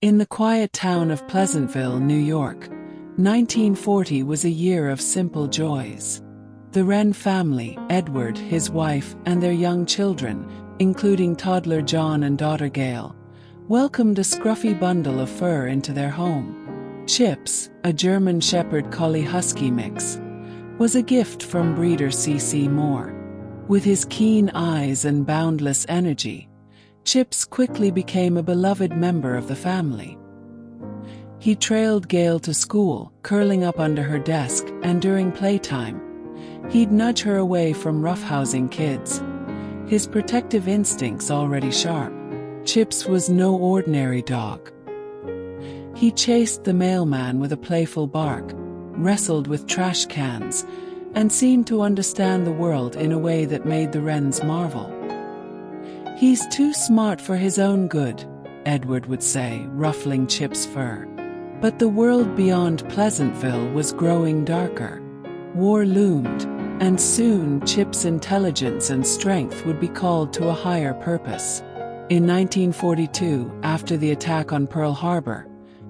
In the quiet town of Pleasantville, New York, 1940 was a year of simple joys. The Wren family, Edward, his wife, and their young children, including toddler John and daughter Gail, welcomed a scruffy bundle of fur into their home. Chips, a German Shepherd Collie Husky mix, was a gift from breeder C.C. Moore. With his keen eyes and boundless energy, Chips quickly became a beloved member of the family. He trailed Gail to school, curling up under her desk, and during playtime, he'd nudge her away from roughhousing kids, his protective instincts already sharp. Chips was no ordinary dog. He chased the mailman with a playful bark, wrestled with trash cans, and seemed to understand the world in a way that made the Wrens marvel. "He's too smart for his own good," Edward would say, ruffling Chip's fur. But the world beyond Pleasantville was growing darker. War loomed, and soon Chip's intelligence and strength would be called to a higher purpose. In 1942, after the attack on Pearl Harbor,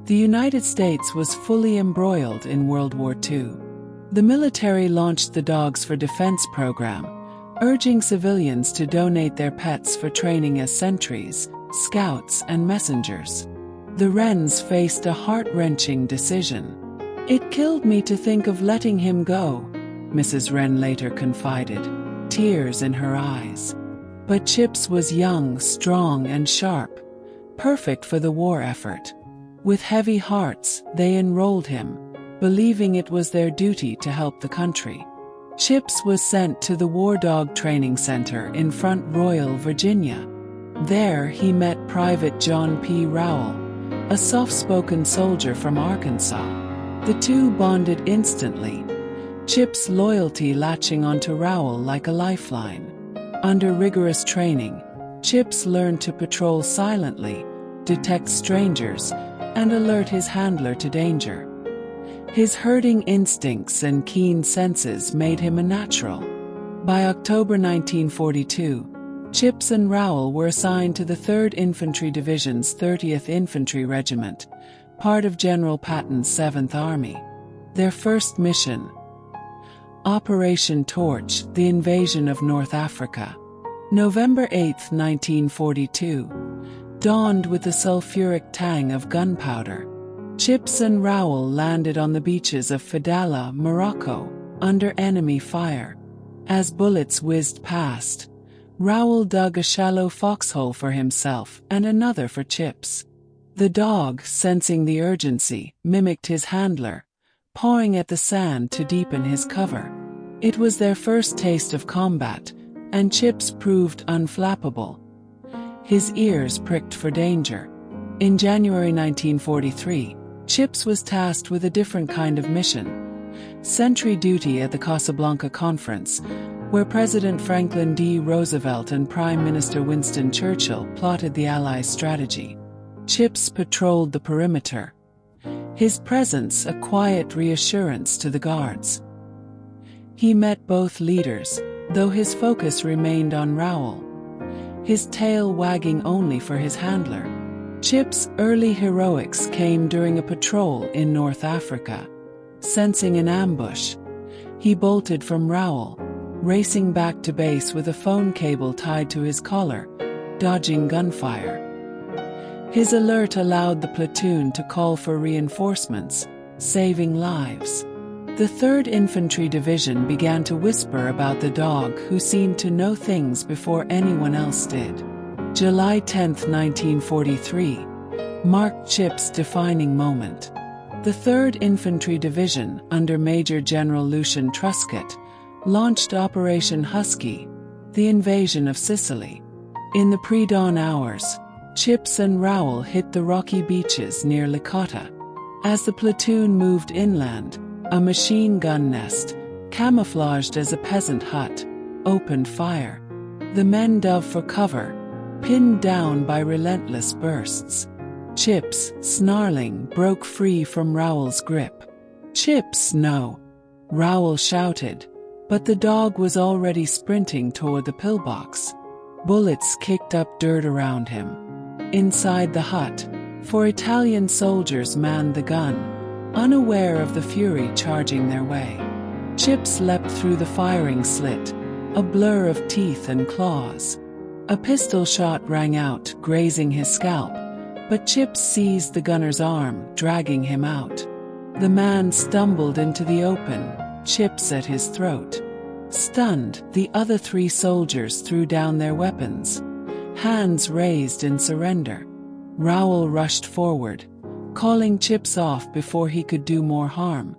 the United States was fully embroiled in World War II. The military launched the Dogs for Defense program, urging civilians to donate their pets for training as sentries, scouts, and messengers. The Wrens faced a heart-wrenching decision. "It killed me to think of letting him go," Mrs. Wren later confided, tears in her eyes. But Chips was young, strong, and sharp, perfect for the war effort. With heavy hearts, they enrolled him, believing it was their duty to help the country. Chips was sent to the War Dog Training Center in Front Royal, Virginia. There he met Private John P. Rowell, a soft-spoken soldier from Arkansas. The two bonded instantly, Chip's loyalty latching onto Rowell like a lifeline. Under rigorous training, Chips learned to patrol silently, detect strangers, and alert his handler to danger. His herding instincts and keen senses made him a natural. By October 1942, Chips and Rowell were assigned to the 3rd Infantry Division's 30th Infantry Regiment, part of General Patton's 7th Army. Their first mission, Operation Torch, the invasion of North Africa, November 8, 1942, dawned with the sulfuric tang of gunpowder. Chips and Rowell landed on the beaches of Fadala, Morocco, under enemy fire. As bullets whizzed past, Rowell dug a shallow foxhole for himself and another for Chips. The dog, sensing the urgency, mimicked his handler, pawing at the sand to deepen his cover. It was their first taste of combat, and Chips proved unflappable. His ears pricked for danger. In January 1943, Chips was tasked with a different kind of mission: sentry duty at the Casablanca Conference, where President Franklin D. Roosevelt and Prime Minister Winston Churchill plotted the Allies' strategy. Chips patrolled the perimeter, his presence a quiet reassurance to the guards. He met both leaders, though his focus remained on Rowell, his tail wagging only for his handler. Chips' early heroics came during a patrol in North Africa. Sensing an ambush, he bolted from Rowell, racing back to base with a phone cable tied to his collar, dodging gunfire. His alert allowed the platoon to call for reinforcements, saving lives. The 3rd Infantry Division began to whisper about the dog who seemed to know things before anyone else did. July 10, 1943, marked Chips' defining moment. The 3rd Infantry Division, under Major General Lucian Truscott, launched Operation Husky, the invasion of Sicily. In the pre-dawn hours, Chips and Rowell hit the rocky beaches near Licata. As the platoon moved inland, a machine gun nest, camouflaged as a peasant hut, opened fire. The men dove for cover, pinned down by relentless bursts. Chips, snarling, broke free from Rowell's grip. "Chips, no!" Rowell shouted, but the dog was already sprinting toward the pillbox. Bullets kicked up dirt around him. Inside the hut, Four Italian soldiers manned the gun, unaware of the fury charging their way. Chips leapt through the firing slit, a blur of teeth and claws. A pistol shot rang out, grazing his scalp, but Chips seized the gunner's arm, dragging him out. The man stumbled into the open, Chips at his throat. Stunned, the other three soldiers threw down their weapons, hands raised in surrender. Raoul rushed forward, calling Chips off before he could do more harm.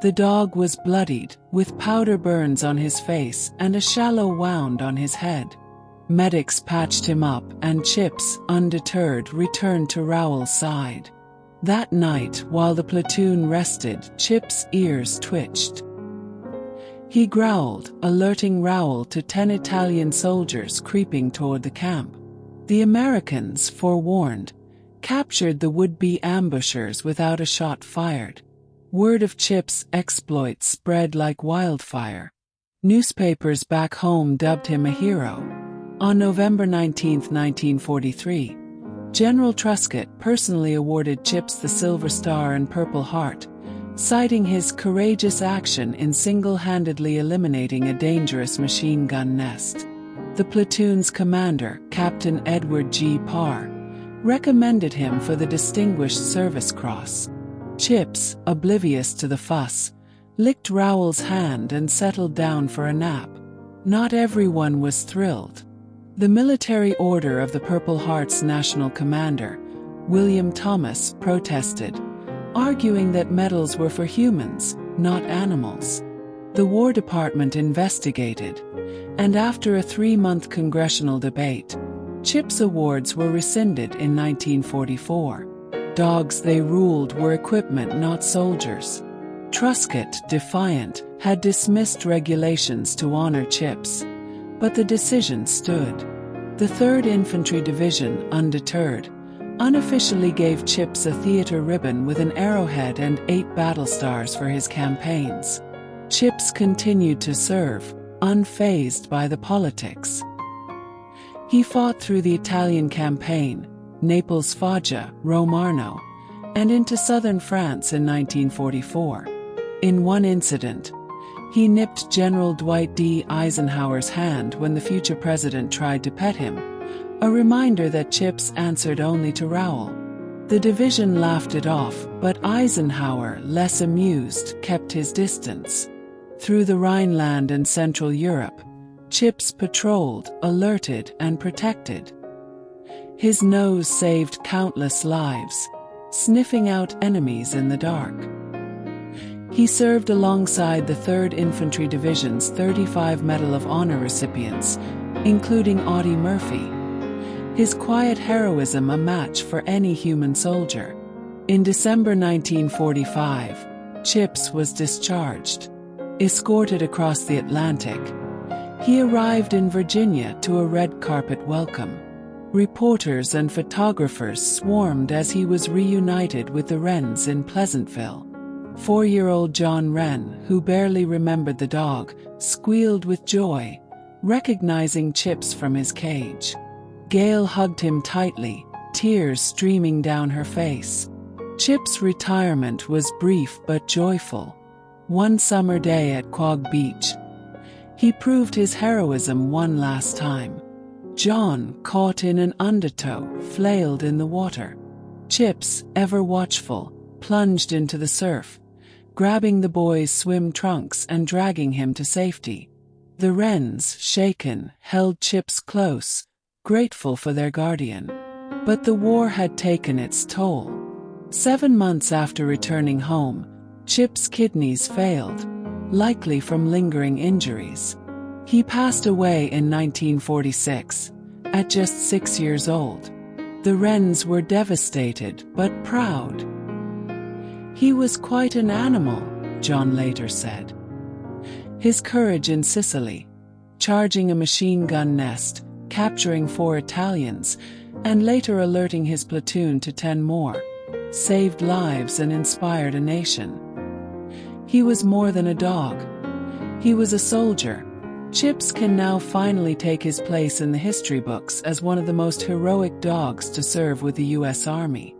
The dog was bloodied, with powder burns on his face and a shallow wound on his head. Medics patched him up, and Chips, undeterred, returned to Raoul's side. That night, while the platoon rested, Chips' ears twitched. He growled, alerting Raoul to 10 Italian soldiers creeping toward the camp. The Americans, forewarned, captured the would-be ambushers without a shot fired. Word of Chips' exploits spread like wildfire. Newspapers back home dubbed him a hero. On November 19, 1943, General Truscott personally awarded Chips the Silver Star and Purple Heart, citing his courageous action in single-handedly eliminating a dangerous machine gun nest. The platoon's commander, Captain Edward G. Parr, recommended him for the Distinguished Service Cross. Chips, oblivious to the fuss, licked Raoul's hand and settled down for a nap. Not everyone was thrilled. The Military Order of the Purple Heart's national commander, William Thomas, protested, arguing that medals were for humans, not animals. The War Department investigated, and after a 3-month congressional debate, Chips' awards were rescinded in 1944. Dogs they ruled were equipment, not soldiers. Truscott, defiant, had dismissed regulations to honor Chips, but the decision stood. The 3rd Infantry Division, undeterred, unofficially gave Chips a theater ribbon with an arrowhead and 8 battle stars for his campaigns. Chips continued to serve, unfazed by the politics. He fought through the Italian campaign, Naples, Foggia, Rome, Arno, and into southern France in 1944. In one incident, he nipped General Dwight D. Eisenhower's hand when the future president tried to pet him, a reminder that Chips answered only to Raoul. The division laughed it off, but Eisenhower, less amused, kept his distance. Through the Rhineland and Central Europe, Chips patrolled, alerted, and protected. His nose saved countless lives, sniffing out enemies in the dark. He served alongside the 3rd Infantry Division's 35 Medal of Honor recipients, including Audie Murphy. His quiet heroism a match for any human soldier. In December 1945, Chips was discharged. Escorted across the Atlantic, he arrived in Virginia to a red carpet welcome. Reporters and photographers swarmed as he was reunited with the Wrens in Pleasantville. 4-year-old John Wren, who barely remembered the dog, squealed with joy, recognizing Chips from his cage. Gail hugged him tightly, tears streaming down her face. Chips' retirement was brief but joyful. One summer day at Quogue Beach, he proved his heroism one last time. John, caught in an undertow, flailed in the water. Chips, ever watchful, plunged into the surf, grabbing the boy's swim trunks and dragging him to safety. The Wrens, shaken, held Chips close, grateful for their guardian. But the war had taken its toll. 7 months after returning home, Chips' kidneys failed, likely from lingering injuries. He passed away in 1946, at just 6 years old. The Wrens were devastated but proud. He was quite an animal, John later said. His courage in Sicily, charging a machine gun nest, capturing 4 Italians, and later alerting his platoon to 10 more, saved lives and inspired a nation. He was more than a dog. He was a soldier. Chips can now finally take his place in the history books as one of the most heroic dogs to serve with the U.S. Army.